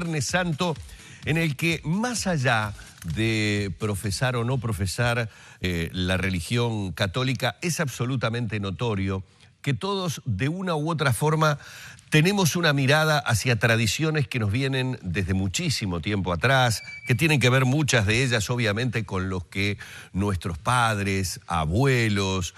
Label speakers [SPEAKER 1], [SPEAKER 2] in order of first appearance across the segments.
[SPEAKER 1] Viernes Santo, en el que más allá de profesar o no profesar la religión católica, es absolutamente notorio que todos de una u otra forma tenemos una mirada hacia tradiciones que nos vienen desde muchísimo tiempo atrás, que tienen que ver muchas de ellas obviamente con los que nuestros padres, abuelos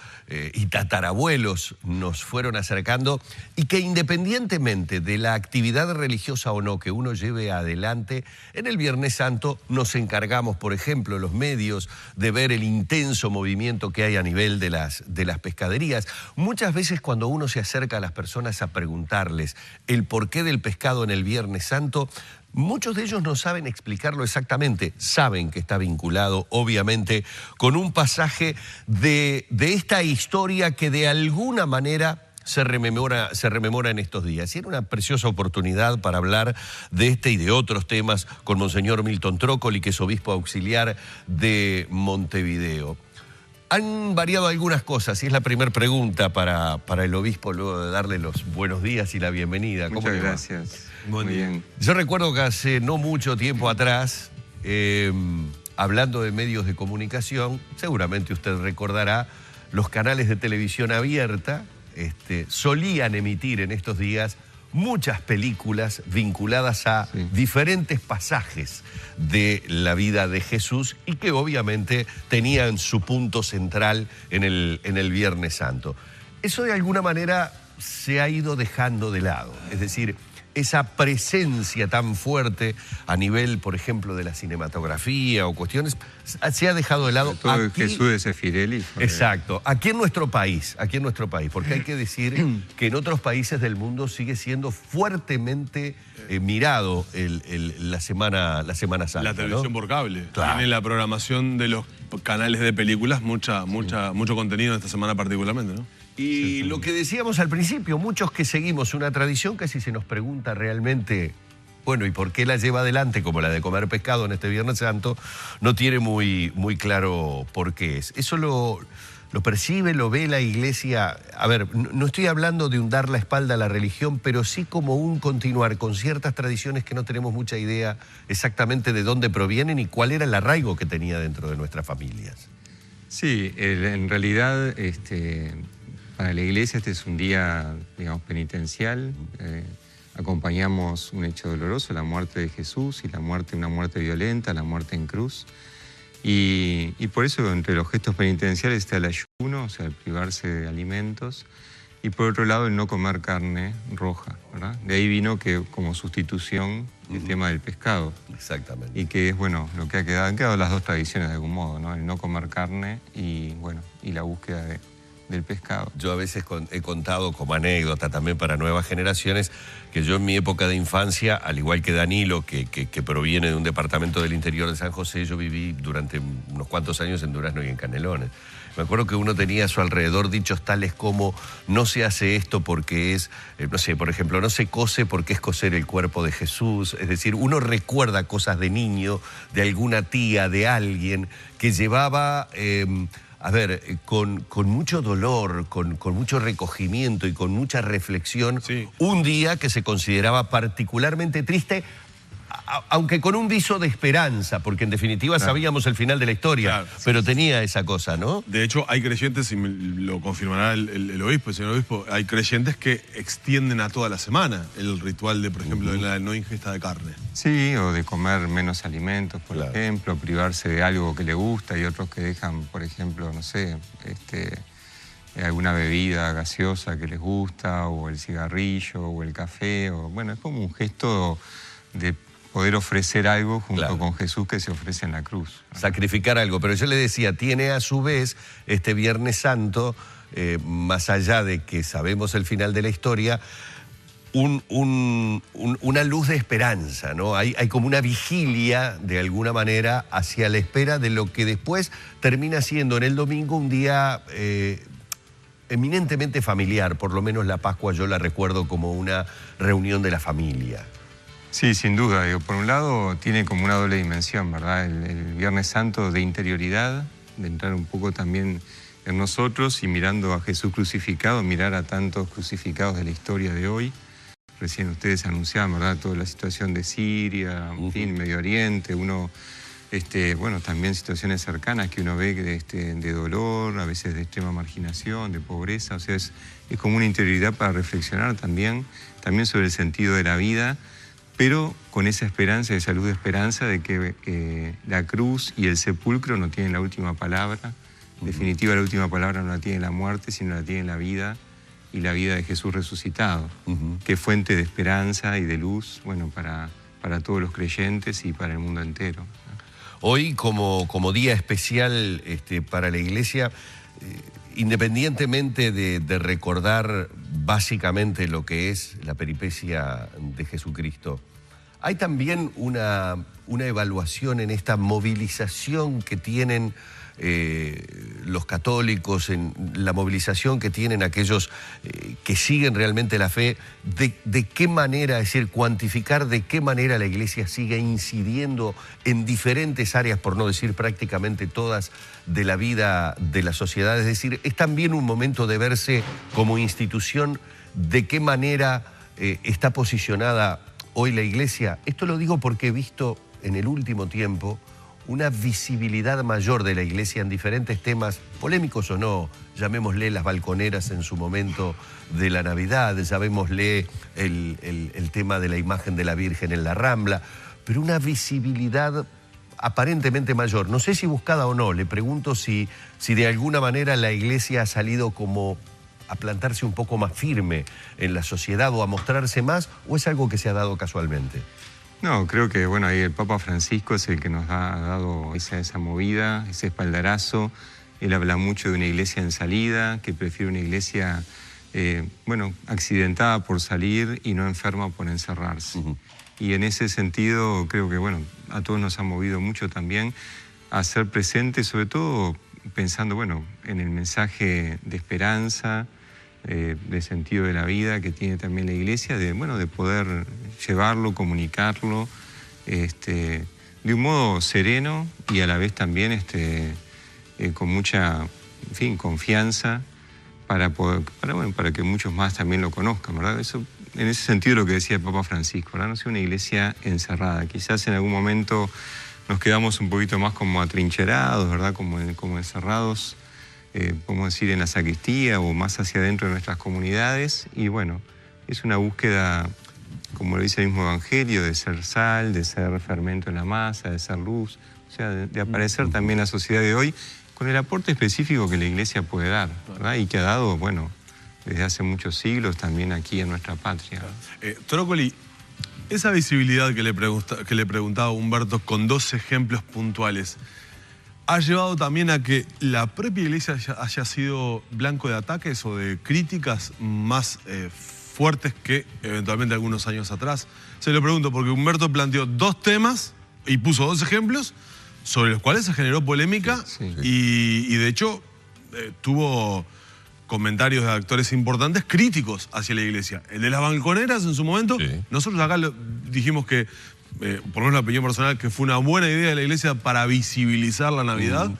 [SPEAKER 1] y tatarabuelos nos fueron acercando, y que independientemente de la actividad religiosa o no que uno lleve adelante, en el Viernes Santo nos encargamos, por ejemplo, los medios, de ver el intenso movimiento que hay a nivel de las pescaderías. Muchas veces cuando uno se acerca a las personas a preguntarles el porqué del pescado en el Viernes Santo, muchos de ellos no saben explicarlo exactamente. Saben que está vinculado, obviamente, con un pasaje de esta historia que de alguna manera se rememora en estos días. Y era una preciosa oportunidad para hablar de este y de otros temas con Monseñor Milton Trócoli, que es obispo auxiliar de Montevideo. Han variado algunas cosas y es la primera pregunta para el obispo, luego de darle los buenos días y la bienvenida. ¿Cómo
[SPEAKER 2] Muchas gracias. Muy bien.
[SPEAKER 1] Yo recuerdo que hace no mucho tiempo atrás, hablando de medios de comunicación, seguramente usted recordará, los canales de televisión abierta solían emitir en estos días muchas películas vinculadas a diferentes pasajes de la vida de Jesús y que obviamente tenían su punto central en el Viernes Santo. Eso de alguna manera se ha ido dejando de lado, es decir, esa presencia tan fuerte a nivel, por ejemplo, de la cinematografía o cuestiones, se ha dejado de lado.
[SPEAKER 2] Todo aquí, Jesús de Sefirelli.
[SPEAKER 1] Exacto, aquí en nuestro país, porque hay que decir que en otros países del mundo sigue siendo fuertemente mirado la Semana Santa.
[SPEAKER 3] La televisión, ¿no? Por cable.
[SPEAKER 1] Claro.
[SPEAKER 3] Tiene la programación de los canales de películas, mucho contenido esta semana particularmente, ¿no?
[SPEAKER 1] Y lo que decíamos al principio, muchos que seguimos una tradición que si se nos pregunta realmente, bueno, ¿y por qué la lleva adelante, como la de comer pescado en este Viernes Santo? No tiene muy claro por qué es. Eso lo percibe, lo ve la Iglesia. A ver, no estoy hablando de un dar la espalda a la religión, pero sí como un continuar con ciertas tradiciones que no tenemos mucha idea exactamente de dónde provienen y cuál era el arraigo que tenía dentro de nuestras familias.
[SPEAKER 2] Sí, en realidad para la Iglesia este es un día, digamos, penitencial. Acompañamos un hecho doloroso, la muerte de Jesús, y una muerte violenta, la muerte en cruz. Y por eso entre los gestos penitenciales está el ayuno, o sea, el privarse de alimentos, y por otro lado el no comer carne roja, ¿verdad? De ahí vino que como sustitución el tema del pescado.
[SPEAKER 1] Exactamente.
[SPEAKER 2] Y que es, bueno, lo que han quedado las dos tradiciones de algún modo, ¿no? El no comer carne y la búsqueda del pescado.
[SPEAKER 1] Yo a veces he contado como anécdota también para nuevas generaciones que yo en mi época de infancia, al igual que Danilo, que proviene de un departamento del interior de San José, yo viví durante unos cuantos años en Durazno y en Canelones. Me acuerdo que uno tenía a su alrededor dichos tales como no se hace esto porque es, no sé, por ejemplo, no se cose porque es coser el cuerpo de Jesús. Es decir, uno recuerda cosas de niño, de alguna tía, de alguien que llevaba... con mucho dolor, con mucho recogimiento y con mucha reflexión, un día que se consideraba particularmente triste, aunque con un viso de esperanza, porque en definitiva sabíamos el final de la historia, pero tenía esa cosa, ¿no?
[SPEAKER 3] De hecho, hay creyentes, y lo confirmará el obispo, el señor obispo, hay creyentes que extienden a toda la semana el ritual de, por ejemplo, de la no ingesta de carne.
[SPEAKER 2] Sí, o de comer menos alimentos, por ejemplo, privarse de algo que le gusta, y otros que dejan, por ejemplo, no sé, alguna bebida gaseosa que les gusta, o el cigarrillo, o el café, o bueno, es como un gesto de poder ofrecer algo junto con Jesús que se ofrece en la cruz.
[SPEAKER 1] Sacrificar algo, pero yo le decía, tiene a su vez este Viernes Santo, más allá de que sabemos el final de la historia, una luz de esperanza, ¿no? Hay como una vigilia, de alguna manera, hacia la espera de lo que después termina siendo en el domingo un día eminentemente familiar. Por lo menos la Pascua yo la recuerdo como una reunión de la familia.
[SPEAKER 2] Sí, sin duda. Por un lado tiene como una doble dimensión, ¿verdad? El Viernes Santo de interioridad, de entrar un poco también en nosotros y mirando a Jesús crucificado, mirar a tantos crucificados de la historia de hoy. recién ustedes anunciaban, ¿verdad? Toda la situación de Siria, en fin, Medio Oriente, uno, bueno, también situaciones cercanas que uno ve de dolor, a veces de extrema marginación, de pobreza, o sea, es como una interioridad para reflexionar también sobre el sentido de la vida, pero con esa esperanza, esa luz de esperanza de que la cruz y el sepulcro no tienen la última palabra. En definitiva, la última palabra no la tiene la muerte, sino la tiene la vida, y la vida de Jesús resucitado, que es fuente de esperanza y de luz, bueno, para todos los creyentes y para el mundo entero.
[SPEAKER 1] Hoy, como día especial para la Iglesia, independientemente de recordar básicamente lo que es la peripecia de Jesucristo, hay también una evaluación en esta movilización que tienen los católicos, en la movilización que tienen aquellos que siguen realmente la fe, de qué manera, es decir, cuantificar de qué manera la Iglesia sigue incidiendo en diferentes áreas, por no decir prácticamente todas, de la vida de la sociedad. Es decir, es también un momento de verse como institución, de qué manera está posicionada hoy la Iglesia. Esto lo digo porque he visto en el último tiempo una visibilidad mayor de la Iglesia en diferentes temas, polémicos o no, llamémosle las balconeras en su momento de la Navidad, llamémosle el tema de la imagen de la Virgen en la Rambla, pero una visibilidad aparentemente mayor. No sé si buscada o no, le pregunto si de alguna manera la Iglesia ha salido como a plantarse un poco más firme en la sociedad o a mostrarse más, o es algo que se ha dado casualmente.
[SPEAKER 2] No, creo que bueno, ahí el Papa Francisco es el que nos ha dado esa movida, ese espaldarazo. Él habla mucho de una iglesia en salida, que prefiere una iglesia bueno, accidentada por salir y no enferma por encerrarse. Y en ese sentido creo que bueno, a todos nos ha movido mucho también a ser presentes, sobre todo pensando bueno, en el mensaje de esperanza, de sentido de la vida que tiene también la Iglesia, de poder llevarlo, comunicarlo, de un modo sereno y a la vez también con mucha, en fin, confianza para que muchos más también lo conozcan, ¿verdad? Eso, en ese sentido lo que decía el Papa Francisco, ¿verdad? No sea una iglesia encerrada. Quizás en algún momento nos quedamos un poquito más como atrincherados, ¿verdad? Como encerrados, podemos decir, en la sacristía o más hacia adentro de nuestras comunidades. Y bueno, es una búsqueda, como lo dice el mismo Evangelio, de ser sal, de ser fermento en la masa, de ser luz, o sea, de aparecer también en la sociedad de hoy con el aporte específico que la Iglesia puede dar, ¿verdad? Y que ha dado, bueno, desde hace muchos siglos también aquí en nuestra patria.
[SPEAKER 3] Trócoli, esa visibilidad que le preguntaba Humberto con dos ejemplos puntuales, ¿ha llevado también a que la propia Iglesia haya sido blanco de ataques o de críticas más fuertes que eventualmente algunos años atrás? Se lo pregunto porque Humberto planteó dos temas y puso dos ejemplos sobre los cuales se generó polémica y de hecho tuvo comentarios de actores importantes críticos hacia la Iglesia. El de las balconeras en su momento, nosotros acá dijimos que, por lo menos la opinión personal, que fue una buena idea de la Iglesia para visibilizar la Navidad,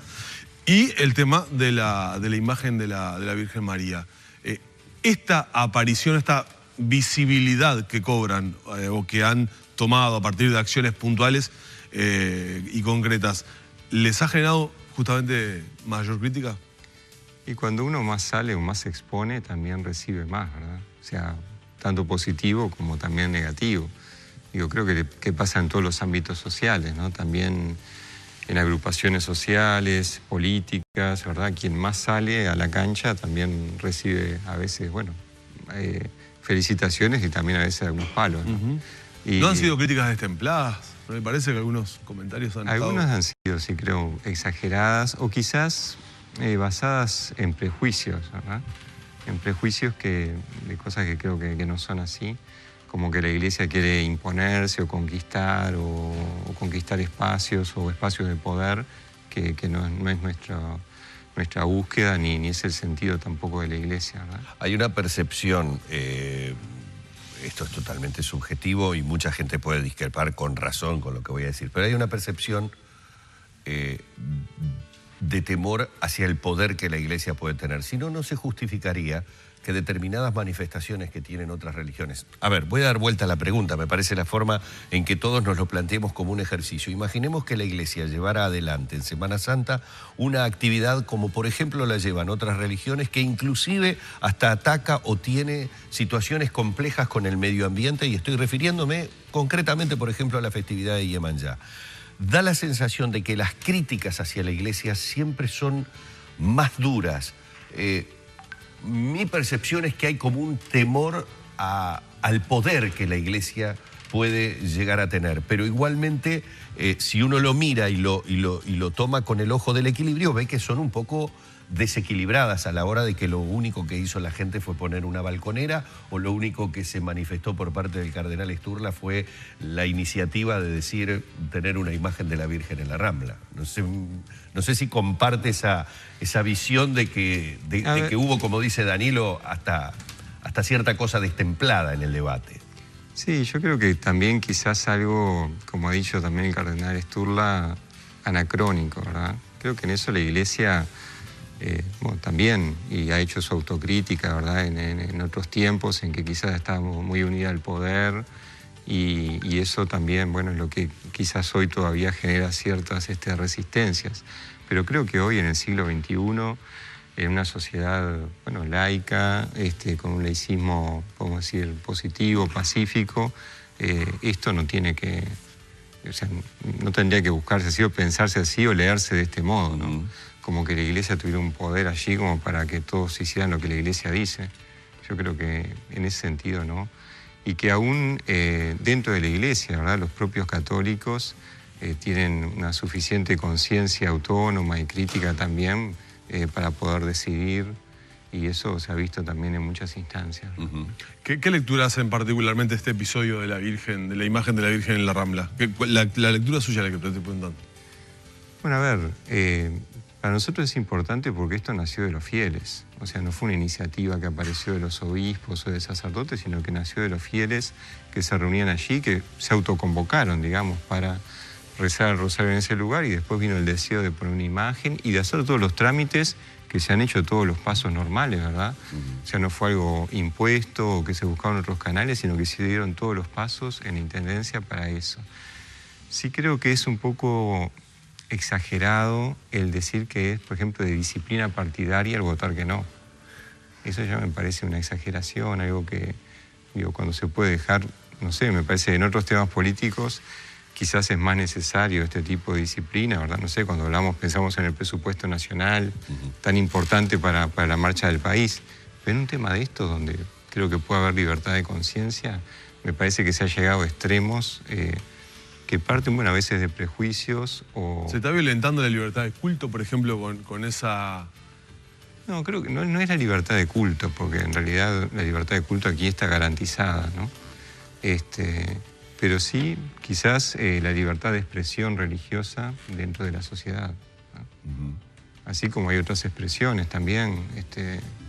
[SPEAKER 3] y el tema de la imagen de la Virgen María. Esta aparición, esta visibilidad que cobran o que han tomado a partir de acciones puntuales y concretas, ¿les ha generado justamente mayor crítica?
[SPEAKER 2] Y cuando uno más sale o más se expone, también recibe más, ¿verdad? O sea, tanto positivo como también negativo. Digo, creo que pasa en todos los ámbitos sociales, ¿no? También en agrupaciones sociales, políticas, ¿verdad? Quien más sale a la cancha también recibe a veces, bueno, felicitaciones y también a veces algunos palos, ¿no?
[SPEAKER 3] ¿No han sido críticas destempladas? Me parece que algunos comentarios han estado...
[SPEAKER 2] Algunas han sido, sí creo, exageradas o quizás basadas en prejuicios, ¿verdad? En prejuicios de cosas que creo que no son así, como que la Iglesia quiere imponerse o conquistar espacios o espacios de poder que no es nuestra búsqueda ni es el sentido tampoco de la Iglesia, ¿verdad?
[SPEAKER 1] Hay una percepción, esto es totalmente subjetivo y mucha gente puede discrepar con razón con lo que voy a decir, pero hay una percepción de temor hacia el poder que la Iglesia puede tener. Si no, no se justificaría que determinadas manifestaciones que tienen otras religiones. A ver, voy a dar vuelta a la pregunta, me parece la forma en que todos nos lo planteemos como un ejercicio. Imaginemos que la Iglesia llevara adelante en Semana Santa una actividad como por ejemplo la llevan otras religiones, que inclusive hasta ataca o tiene situaciones complejas con el medio ambiente, y estoy refiriéndome concretamente por ejemplo a la festividad de Iemanjá. Da la sensación de que las críticas hacia la Iglesia siempre son más duras. Mi percepción es que hay como un temor al poder que la Iglesia puede llegar a tener, pero igualmente si uno lo mira y lo toma con el ojo del equilibrio, ve que son un poco desequilibradas a la hora de que lo único que hizo la gente fue poner una balconera, o lo único que se manifestó por parte del cardenal Sturla fue la iniciativa de decir tener una imagen de la Virgen en la Rambla. No sé si comparte esa visión de que hubo, como dice Danilo, hasta cierta cosa destemplada en el debate.
[SPEAKER 2] Sí, yo creo que también quizás algo, como ha dicho también el cardenal Sturla, anacrónico, ¿verdad? Creo que en eso la Iglesia bueno, también, y ha hecho su autocrítica, ¿verdad? En otros tiempos en que quizás estábamos muy unidos al poder, y eso también, bueno, es lo que quizás hoy todavía genera ciertas resistencias. Pero creo que hoy, en el siglo XXI, en una sociedad, bueno, laica, con un laicismo, podemos decir, positivo, pacífico, esto no tiene que, o sea, no tendría que buscarse así o pensarse así o leerse de este modo, ¿no? Como que la Iglesia tuviera un poder allí como para que todos hicieran lo que la Iglesia dice. Yo creo que en ese sentido no. Y que aún dentro de la Iglesia, ¿verdad?, los propios católicos tienen una suficiente conciencia autónoma y crítica también para poder decidir, y eso se ha visto también en muchas instancias.
[SPEAKER 3] ¿Qué lectura hacen particularmente este episodio de la Virgen, de la imagen de la Virgen en la Rambla? La lectura suya la que te estoy preguntando.
[SPEAKER 2] Bueno, a ver, para nosotros es importante porque esto nació de los fieles. O sea, no fue una iniciativa que apareció de los obispos o de sacerdotes, sino que nació de los fieles que se reunían allí, que se autoconvocaron, digamos, para rezar el rosario en ese lugar, y después vino el deseo de poner una imagen y de hacer todos los trámites que se han hecho, todos los pasos normales, ¿verdad? O sea, no fue algo impuesto o que se buscaban otros canales, sino que se dieron todos los pasos en la Intendencia para eso. Sí creo que es un poco exagerado el decir que es, por ejemplo, de disciplina partidaria el votar que no. Eso ya me parece una exageración, algo que, digo, cuando se puede dejar, no sé, me parece que en otros temas políticos quizás es más necesario este tipo de disciplina, ¿verdad? No sé, cuando pensamos en el presupuesto nacional, tan importante para la marcha del país. Pero en un tema de estos, donde creo que puede haber libertad de conciencia, me parece que se ha llegado a extremos que parten, bueno, a veces de prejuicios o...
[SPEAKER 3] ¿Se está violentando la libertad de culto, por ejemplo, con esa...?
[SPEAKER 2] No, creo que no es la libertad de culto, porque en realidad la libertad de culto aquí está garantizada, ¿no? Pero sí, quizás la libertad de expresión religiosa dentro de la sociedad, ¿no? Así como hay otras expresiones también,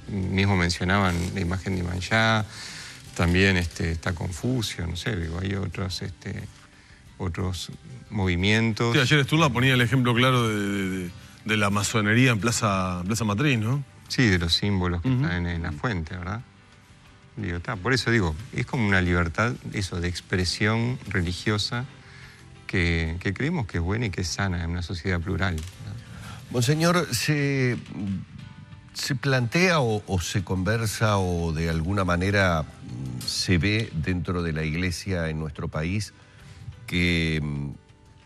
[SPEAKER 2] mismo mencionaban la imagen de Iemanjá, también está Confucio, no sé, digo, hay otros movimientos.
[SPEAKER 3] Sí, ayer Sturla ponía el ejemplo claro de la masonería en Plaza Matriz, ¿no?
[SPEAKER 2] Sí, de los símbolos que están en la fuente, ¿verdad? Digo, por eso digo, es como una libertad, eso, de expresión religiosa que creemos que es buena y que es sana en una sociedad plural, ¿verdad?
[SPEAKER 1] Monseñor, ¿se plantea o se conversa o de alguna manera se ve dentro de la Iglesia en nuestro país que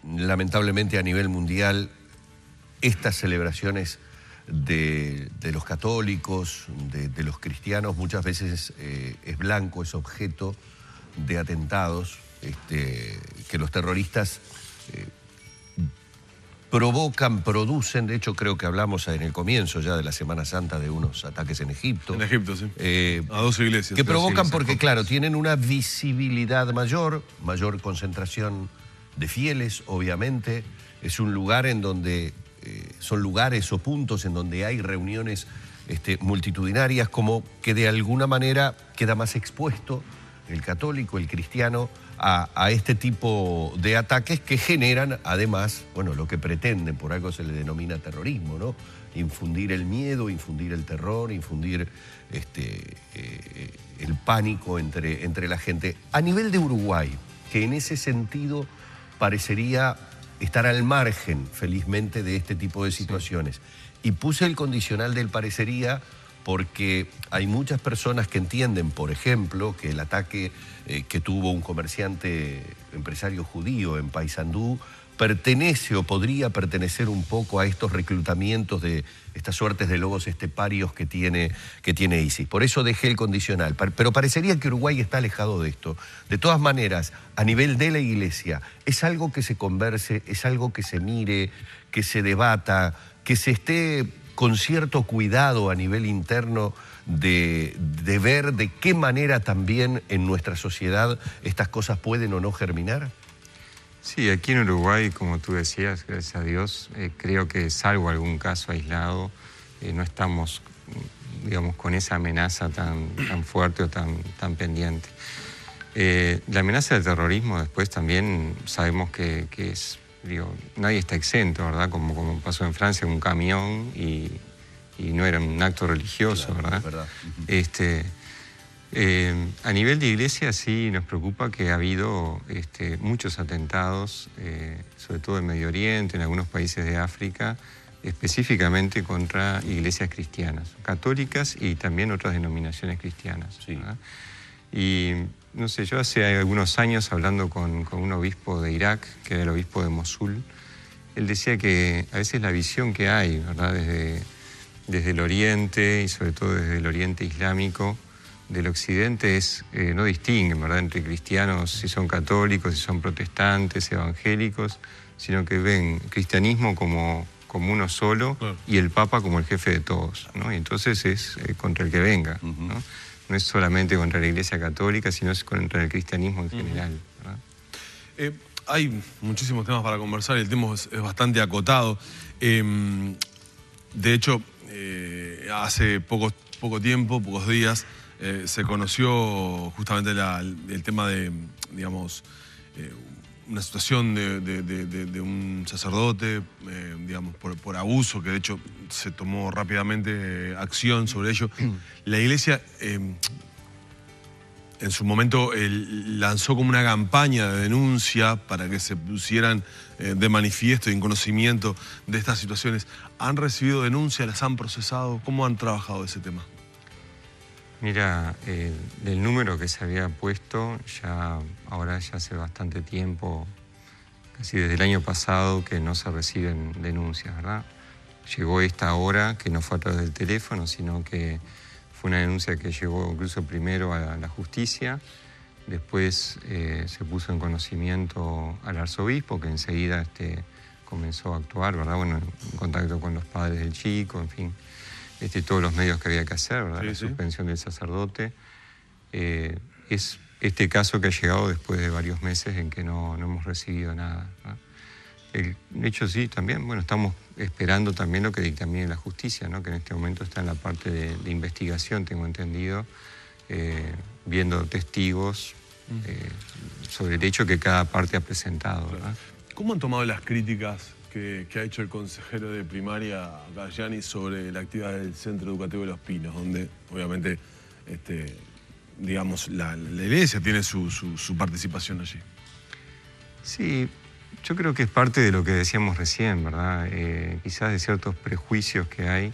[SPEAKER 1] lamentablemente a nivel mundial estas celebraciones de los católicos, de los cristianos, muchas veces es blanco, es objeto de atentados que los terroristas producen? De hecho, creo que hablamos en el comienzo ya de la Semana Santa de unos ataques en Egipto.
[SPEAKER 3] En Egipto, sí. A 2 iglesias.
[SPEAKER 1] Que provocan porque, claro, tienen una visibilidad mayor concentración de fieles, obviamente. Es un lugar en donde, son lugares o puntos en donde hay reuniones multitudinarias, como que de alguna manera queda más expuesto el católico, el cristiano, a este tipo de ataques que generan, además, bueno, lo que pretenden, por algo se le denomina terrorismo, ¿no? Infundir el miedo, infundir el terror, infundir el pánico entre la gente. A nivel de Uruguay, que en ese sentido parecería estar al margen, felizmente, de este tipo de situaciones. Sí. Y puse el condicional del parecería porque hay muchas personas que entienden, por ejemplo, que el ataque que tuvo un comerciante empresario judío en Paysandú pertenece o podría pertenecer un poco a estos reclutamientos de estas suertes de lobos esteparios que tiene ISIS. Por eso dejé el condicional. Pero parecería que Uruguay está alejado de esto. De todas maneras, a nivel de la Iglesia, es algo que se converse, es algo que se mire, que se debata, que se esté con cierto cuidado a nivel interno de ver de qué manera también en nuestra sociedad estas cosas pueden o no germinar.
[SPEAKER 2] Sí, aquí en Uruguay, como tú decías, gracias a Dios, creo que salvo algún caso aislado, no estamos, digamos, con esa amenaza tan fuerte o tan pendiente. La amenaza del terrorismo después también sabemos que es, digo, nadie está exento, ¿verdad? Como pasó en Francia, un camión y no era un acto religioso, claro, ¿verdad? A nivel de iglesia sí nos preocupa que ha habido muchos atentados, sobre todo en Medio Oriente, en algunos países de África, específicamente contra iglesias cristianas, católicas y también otras denominaciones cristianas. Sí. Y no sé, yo hace algunos años hablando con un obispo de Irak, que era el obispo de Mosul, él decía que a veces la visión que hay, ¿verdad? Desde el Oriente y sobre todo desde el Oriente islámico, del Occidente no distinguen, ¿verdad?, entre cristianos, si son católicos, si son protestantes, evangélicos, sino que ven cristianismo como uno solo, claro, y el Papa como el jefe de todos, ¿no? Y entonces es contra el que venga, ¿no? No es solamente contra la Iglesia Católica, sino es contra el cristianismo en general, ¿verdad?
[SPEAKER 3] Hay muchísimos temas para conversar, el tema es bastante acotado. De hecho, hace poco tiempo, pocos días, se conoció justamente el tema de, digamos, una situación de un sacerdote, digamos, por abuso, que de hecho se tomó rápidamente acción sobre ello. La Iglesia, en su momento, lanzó como una campaña de denuncia para que se pusieran de manifiesto y en conocimiento de estas situaciones. ¿Han recibido denuncias? ¿Las han procesado? ¿Cómo han trabajado ese tema?
[SPEAKER 2] Mira, del número que se había puesto, ahora ya hace bastante tiempo, casi desde el año pasado, que no se reciben denuncias, ¿verdad? Llegó esta hora, que no fue a través del teléfono, sino que fue una denuncia que llegó incluso primero a la justicia, después se puso en conocimiento al arzobispo, que enseguida comenzó a actuar, ¿verdad? Bueno, en contacto con los padres del chico, en fin. Todos los medios que había que hacer, ¿verdad? Sí, la suspensión del sacerdote. Es este caso que ha llegado después de varios meses en que no hemos recibido nada, ¿no? El hecho sí, también, bueno, estamos esperando también lo que dictamine la justicia, ¿no? Que en este momento está en la parte de investigación, tengo entendido, viendo testigos sobre el hecho que cada parte ha presentado, ¿verdad?
[SPEAKER 3] ¿Cómo han tomado las críticas que ha hecho el consejero de primaria, Galliani, sobre la actividad del Centro Educativo de Los Pinos, donde obviamente, digamos, la Iglesia tiene su participación allí?
[SPEAKER 2] Sí, yo creo que es parte de lo que decíamos recién, ¿verdad? Quizás de ciertos prejuicios que hay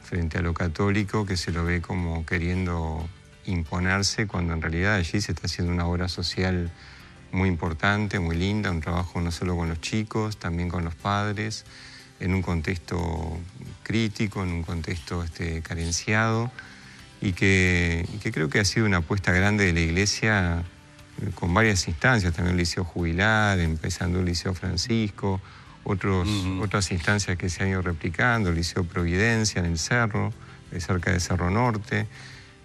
[SPEAKER 2] frente a lo católico, que se lo ve como queriendo imponerse, cuando en realidad allí se está haciendo una obra social muy importante, muy linda, un trabajo no solo con los chicos, también con los padres, en un contexto crítico, en un contexto carenciado, y que creo que ha sido una apuesta grande de la Iglesia con varias instancias, también el Liceo Jubilar, empezando el Liceo Francisco, otras instancias que se han ido replicando, el Liceo Providencia en el Cerro, cerca de Cerro Norte.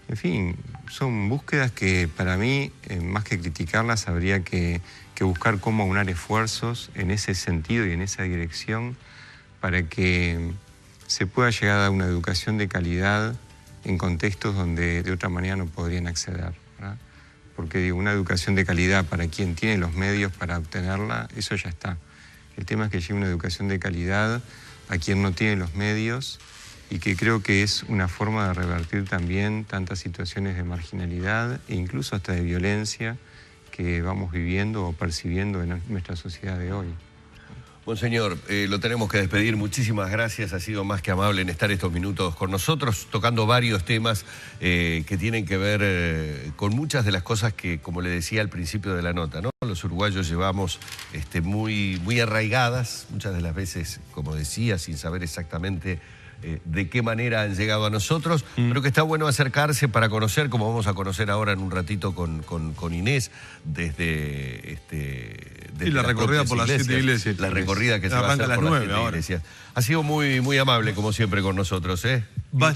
[SPEAKER 2] En fin, son búsquedas que para mí, más que criticarlas, habría que buscar cómo aunar esfuerzos en ese sentido y en esa dirección para que se pueda llegar a una educación de calidad en contextos donde de otra manera no podrían acceder, ¿verdad? porque digo, una educación de calidad para quien tiene los medios para obtenerla, eso ya está. El tema es que llegue una educación de calidad a quien no tiene los medios, y que creo que es una forma de revertir también tantas situaciones de marginalidad e incluso hasta de violencia que vamos viviendo o percibiendo en nuestra sociedad de hoy.
[SPEAKER 1] Monseñor, lo tenemos que despedir. Muchísimas gracias. Ha sido más que amable en estar estos minutos con nosotros, tocando varios temas que tienen que ver con muchas de las cosas que, como le decía al principio de la nota, ¿no? Los uruguayos llevamos muy arraigadas, muchas de las veces, como decía, sin saber exactamente de qué manera han llegado a nosotros, pero que está bueno acercarse para conocer, como vamos a conocer ahora en un ratito con Inés, desde
[SPEAKER 3] la recorrida por las 7 iglesias.
[SPEAKER 1] La recorrida que se va a hacer
[SPEAKER 3] las
[SPEAKER 1] por las
[SPEAKER 3] 9
[SPEAKER 1] 7
[SPEAKER 3] ahora.
[SPEAKER 1] iglesias. Ha sido muy amable, como siempre, con nosotros, ¿eh?
[SPEAKER 3] ¿Va a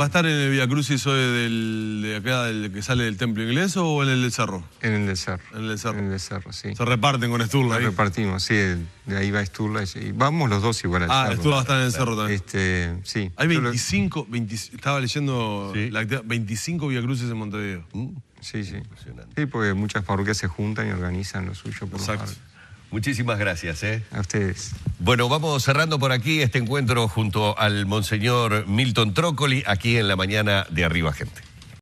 [SPEAKER 3] estar en el Via Crucis hoy de acá, del que sale del templo inglés, o en el del Cerro?
[SPEAKER 2] En el del Cerro.
[SPEAKER 3] En el del Cerro.
[SPEAKER 2] En el del Cerro, sí.
[SPEAKER 3] Se reparten con Sturla ahí.
[SPEAKER 2] Repartimos, sí, de ahí va Sturla y vamos los dos igual al Cerro.
[SPEAKER 3] Sturla va a estar en el Cerro también.
[SPEAKER 2] Sí.
[SPEAKER 3] Hay 25, estaba leyendo
[SPEAKER 1] ¿Sí?
[SPEAKER 3] 25 Via Crucis en Montevideo.
[SPEAKER 2] Sí.
[SPEAKER 1] Impresionante.
[SPEAKER 2] Sí, porque muchas parroquias se juntan y organizan lo suyo por los
[SPEAKER 3] Exacto.
[SPEAKER 2] barrios.
[SPEAKER 1] Muchísimas gracias, ¿eh?
[SPEAKER 2] A ustedes.
[SPEAKER 1] Bueno, vamos cerrando por aquí este encuentro junto al Monseñor Milton Trócoli, aquí en la mañana de Arriba Gente.